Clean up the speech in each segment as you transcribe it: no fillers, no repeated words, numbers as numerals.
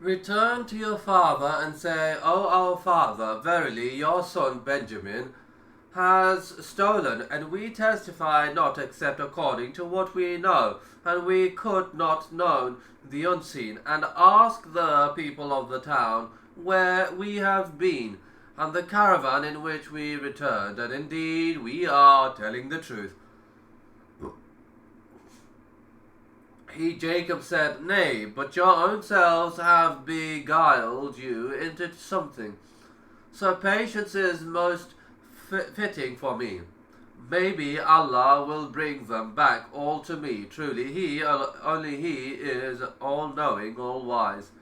Return to your father and say, O our father, verily your son Benjamin has stolen, and we testify not except according to what we know, and we could not know the unseen, and ask the people of the town where we have been, and the caravan in which we returned, and indeed we are telling the truth. Jacob said, Nay, but your own selves have beguiled you into something. So patience is most fitting for me. Maybe Allah will bring them back all to me. Truly, only He is all-knowing, all-wise.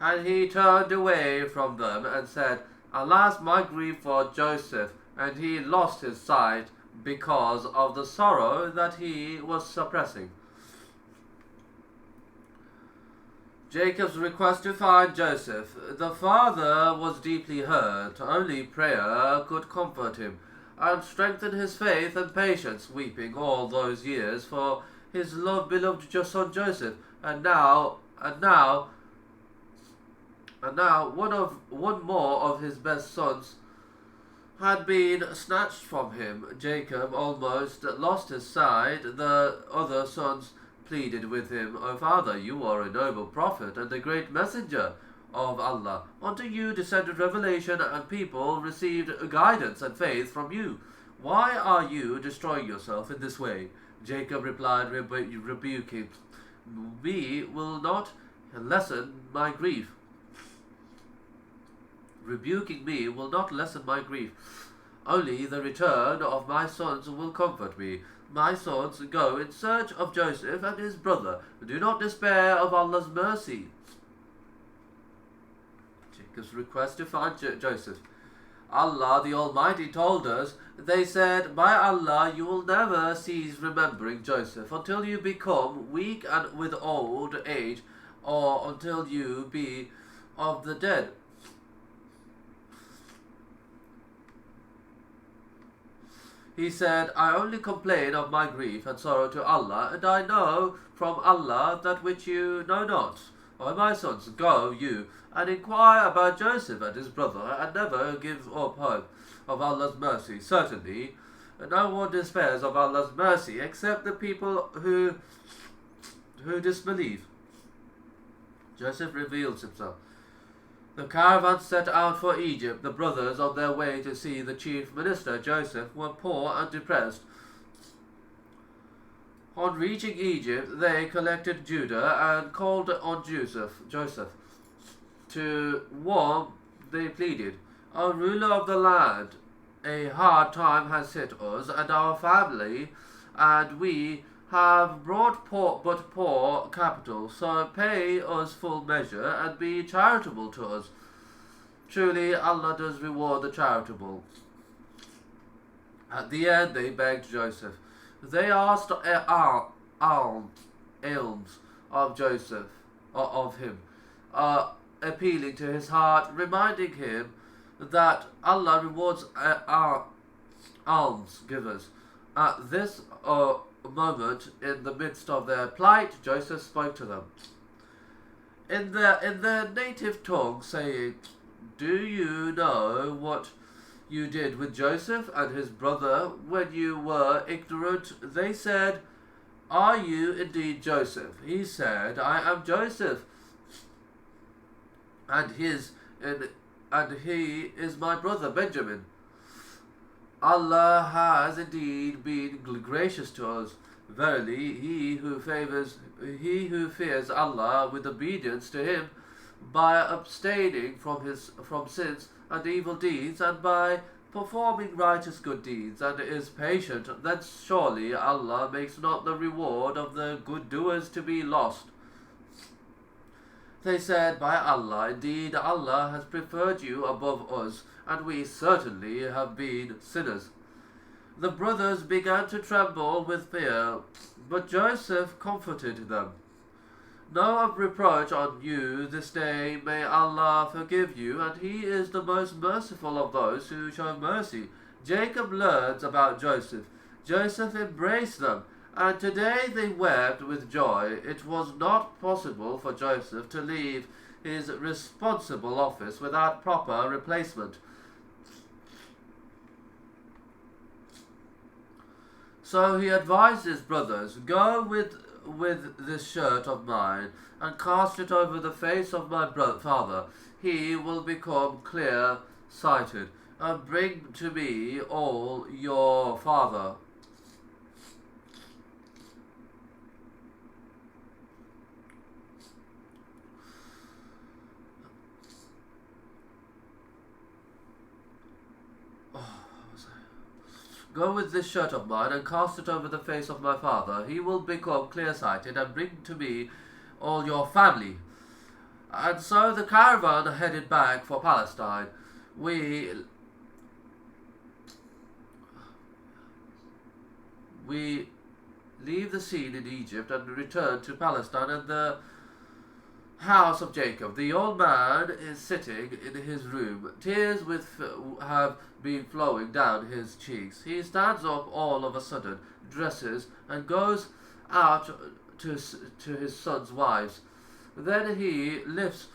And he turned away from them and said, Alas, my grief for Joseph, and he lost his sight because of the sorrow that he was suppressing. Jacob's request to find Joseph. The father was deeply hurt. Only prayer could comfort him and strengthen his faith and patience, weeping all those years for his beloved son Joseph, and now one more of his best sons had been snatched from him. Jacob almost lost his sight. The other sons pleaded with him, O father, you are a noble prophet and a great messenger of Allah. Unto you descended revelation, and people received guidance and faith from you. Why are you destroying yourself in this way? Jacob replied, rebuking me will not lessen my grief. Rebuking me will not lessen my grief. Only the return of my sons will comfort me. My sons, go in search of Joseph and his brother. Do not despair of Allah's mercy. Jacob's request to find Joseph. Allah the Almighty told us, they said, By Allah, you will never cease remembering Joseph until you become weak and with old age, or until you be of the dead. He said, I only complain of my grief and sorrow to Allah, and I know from Allah that which you know not. O my sons, go you, and inquire about Joseph and his brother, and never give up hope of Allah's mercy. Certainly, no one despairs of Allah's mercy except the people who disbelieve. Joseph reveals himself. The caravan set out for Egypt. The brothers, on their way to see the chief minister, Joseph, were poor and depressed. On reaching Egypt, they collected Judah and called on Joseph. To warn, they pleaded, O ruler of the land, a hard time has hit us and our family, and we have brought poor capital, so pay us full measure and be charitable to us. Truly Allah does reward the charitable. At the end they begged Joseph. They asked alms of Joseph, or of him, appealing to his heart, reminding him that Allah rewards alms givers. At this moment, in the midst of their plight, Joseph spoke to them in their native tongue, saying, Do you know what you did with Joseph and his brother when you were ignorant? They said, Are you indeed Joseph? He said, I am Joseph, and he is my brother Benjamin. Allah has indeed been gracious to us. Verily, he who fears Allah with obedience to Him, by abstaining from sins and evil deeds, and by performing righteous good deeds, and is patient, then surely Allah makes not the reward of the good doers to be lost. They said, By Allah, indeed Allah has preferred you above us, and we certainly have been sinners. The brothers began to tremble with fear, but Joseph comforted them. No reproach on you this day. May Allah forgive you, and He is the most merciful of those who show mercy. Jacob learns about Joseph. Joseph embraced them, and today they wept with joy. It was not possible for Joseph to leave his responsible office without proper replacement. So he advised his brothers, "Go with this shirt of mine and cast it over the face of my father. He will become clear-sighted. And bring to me all your father." "Go with this shirt of mine and cast it over the face of my father. He will become clear-sighted, and bring to me all your family." And so the caravan headed back for Palestine. We leave the scene in Egypt and return to Palestine and the house of Jacob. The old man is sitting in his room. Tears have been flowing down his cheeks. He stands up all of a sudden, dresses, and goes out to his son's wives. Then he lifts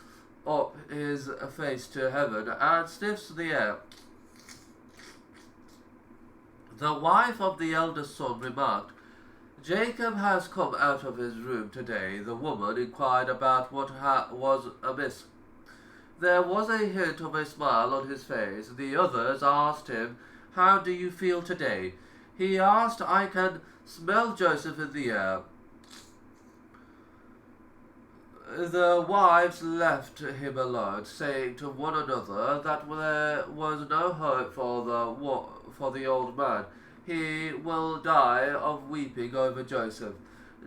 up his face to heaven and sniffs the air. The wife of the eldest son remarked, "Jacob has come out of his room today." The woman inquired about what was amiss. There was a hint of a smile on his face. The others asked him, "How do you feel today?" He asked, "I can smell Joseph in the air." The wives left him alone, saying to one another that there was no hope for the old man. He will die of weeping over Joseph.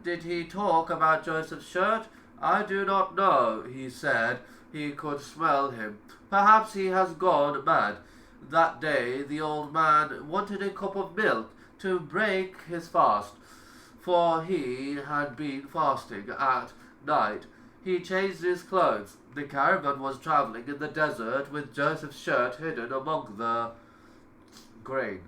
Did he talk about Joseph's shirt? I do not know. He said he could smell him. Perhaps he has gone mad. That day the old man wanted a cup of milk to break his fast, for he had been fasting at night. He changed his clothes. The caravan was traveling in the desert with Joseph's shirt hidden among the grain.